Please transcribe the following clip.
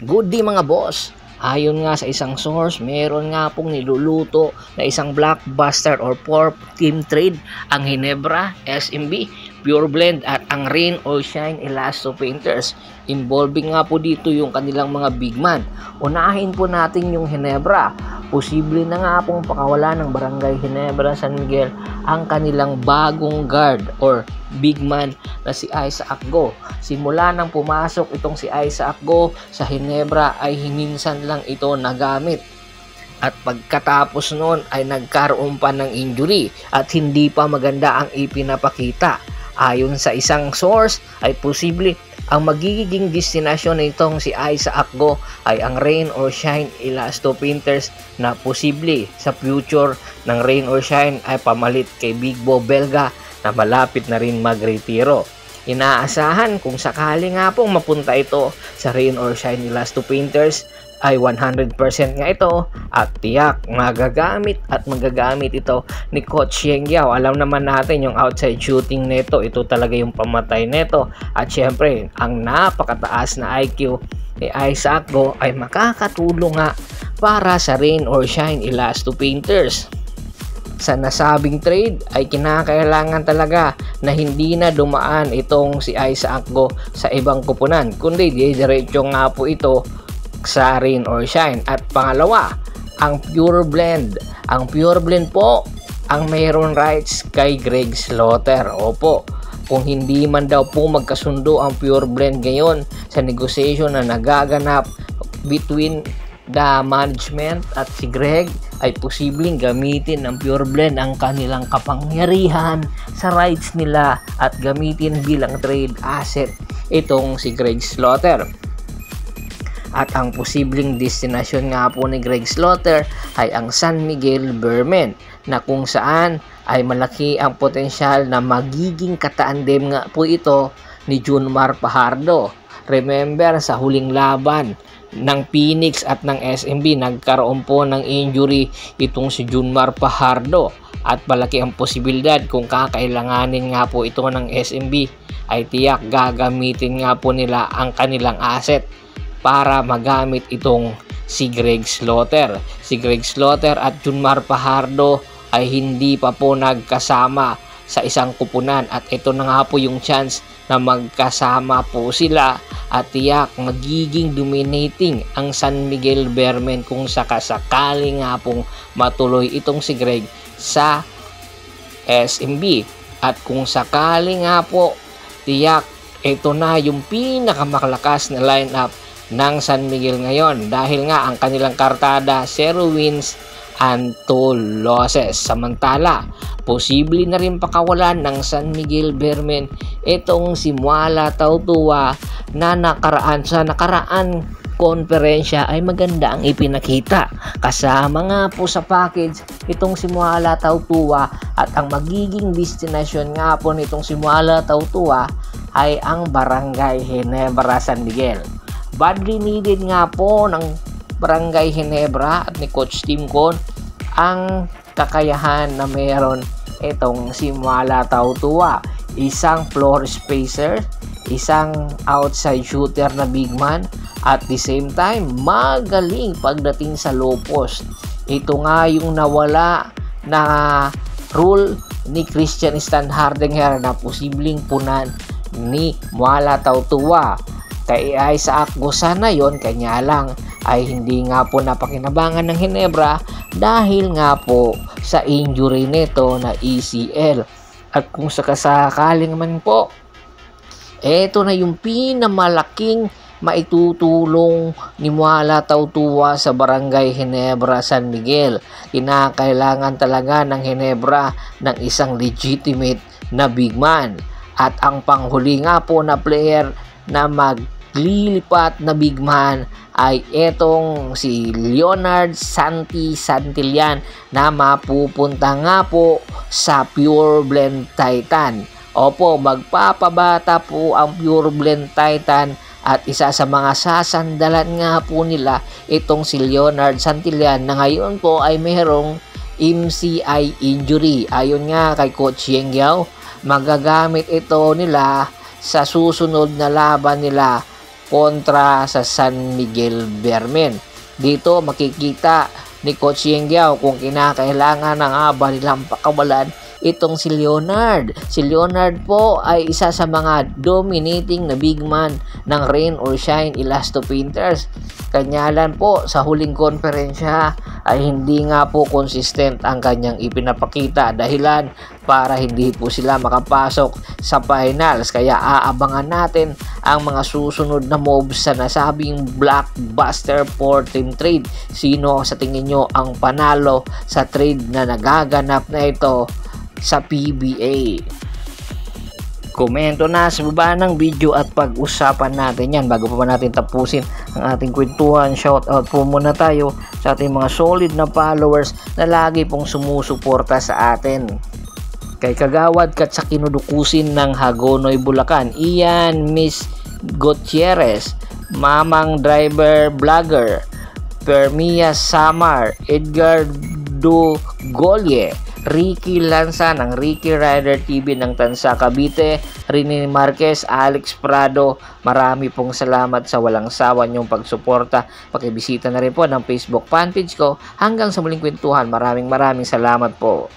Good day mga boss! Ayon nga sa isang source, meron nga pong niluluto na isang blockbuster or pork team trade ang Ginebra, SMB, Pure Blend at ang Rain or Shine Elasto Painters. Involving nga po dito yung kanilang mga big man. Unahin po natin yung Ginebra. Posible na nga pong pakawala ng Barangay Ginebra San Miguel ang kanilang bagong guard or big man na si Isaac Go. Simula nang pumasok itong si Isaac Go sa Ginebra ay minsan lang ito nagamit. At pagkatapos noon ay nagkaroon pa ng injury at hindi pa maganda ang ipinapakita. Ayon sa isang source ay posible ang magiging destinasyon nitong si Isaac Go ay ang Rain or Shine Elasto Painters na posible sa future ng Rain or Shine ay pamalit kay Big Bo Belga na malapit na rin magretiro. Inaasahan kung sakali nga pong mapunta ito sa Rain or Shine Elasto Painters ay 100% nga ito at tiyak magagamit ito ni Coach Yeng Yao. Alam naman natin yung outside shooting nito, ito talaga yung pamatay nito. At syempre, ang napakataas na IQ ni Isaac Go ay makakatulong nga para sa Rain or Shine Elasto Painters. Sa nasabing trade ay kinakailangan talaga na hindi na dumaan itong si Isaac Go sa ibang kupunan, kundi diretso nga po ito sa Rain or Shine. At pangalawa, ang Pure Blend. Ang Pure Blend po ang mayroon rights kay Greg Slaughter. Opo, kung hindi man daw po magkasundo ang Pure Blend ngayon sa negotiation na nagaganap between the management at si Greg, ay posibleng gamitin ng Pure Blend ang kanilang kapangyarihan sa rights nila at gamitin bilang trade asset itong si Greg Slaughter. At ang posibleng destinasyon nga po ni Greg Slaughter ay ang San Miguel Beermen, na kung saan ay malaki ang potensyal na magiging katandem nga po ito ni Junmar Fajardo. Remember, sa huling laban ng Phoenix at ng SMB, nagkaroon po ng injury itong si Junmar Fajardo at malaki ang posibilidad kung kakailanganin nga po ito ng SMB ay tiyak gagamitin nga po nila ang kanilang asset para magamit itong si Greg Slaughter. Si Greg Slaughter at Junmar Fajardo ay hindi pa po nagkasama sa isang kupunan at ito na nga po yung chance na magkasama po sila at tiyak magiging dominating ang San Miguel Beermen kung sakasakali nga pong matuloy itong si Greg sa SMB. At kung sakali nga po, tiyak ito na yung pinakamalakas na lineup ng San Miguel ngayon dahil nga ang kanilang kartada 0 wins and 2 losses. Samantala, posible na rin pakawalan ng San Miguel Beermen itong si Muala Tautua na sa nakaraan konferensya ay maganda ang ipinakita. Kasama nga po sa package itong si Muala Tautua at ang magiging destinasyon nga po nitong si Muala Tautua ay ang Barangay Ginebra San Miguel. Badly needed nga po ng Barangay Ginebra at ni Coach Tim Con ang kakayahan na meron itong si Muala Tautua. Isang floor spacer, isang outside shooter na big man, at the same time magaling pagdating sa low post. Ito nga yung nawala na rule ni Christian Standhardinger na posibleng punan ni Muala Tautua. Kay Isaac Go sana yon, kanya lang ay hindi nga po napakinabangan ng Ginebra dahil nga po sa injury nito na ACL. At kung sakasakaling man po, eto na yung pinamalaking maitutulong ni Muala Tautua sa Barangay Ginebra San Miguel. Kinakailangan talaga ng Ginebra ng isang legitimate na big man. At ang panghuli nga po na player na maglilipat na big man ay etong si Leonard Santillan na mapupunta nga po sa Pure Blend Titan. Opo, magpapabata po ang Pure Blend Titan at isa sa mga sasandalan nga po nila itong si Leonard Santillan na ngayon po ay mayroong MCI injury. Ayon nga kay Coach Yeng Yao, magagamit ito nila sa susunod na laban nila kontra sa San Miguel Beermen. Dito makikita ni Coach Yengyao kung kinakailangan na nga ba nilang pakawalan itong si Leonard. Si Leonard po ay isa sa mga dominating na big man ng Rain or Shine Elasto Painters. Kanyalan po sa huling konferensya ay hindi nga po consistent ang kanyang ipinapakita, dahilan para hindi po sila makapasok sa finals. Kaya aabangan natin ang mga susunod na moves sa nasabing blockbuster for team trade. Sino sa tingin nyo ang panalo sa trade na nagaganap na ito sa PBA? Komento na sa baba ng video at pag-usapan natin yan. Bago pa natin tapusin ang ating kwentuhan, shoutout po muna tayo sa ating mga solid na followers na lagi pong sumusuporta sa atin. Kay Kagawad kat sa kinudukusin ng Hagonoy, Bulacan, Ian Miss Gutierrez, Mamang Driver Vlogger, Permia Samar, Edgar Dugolye, Ricky Lanza ng Ricky Rider TV ng Tansa Cavite, Rini Marquez, Alex Prado, marami pong salamat sa walang sawa niyong pagsuporta. Pakibisita na rin po ng Facebook fanpage ko. Hanggang sa muling kwentuhan, maraming salamat po.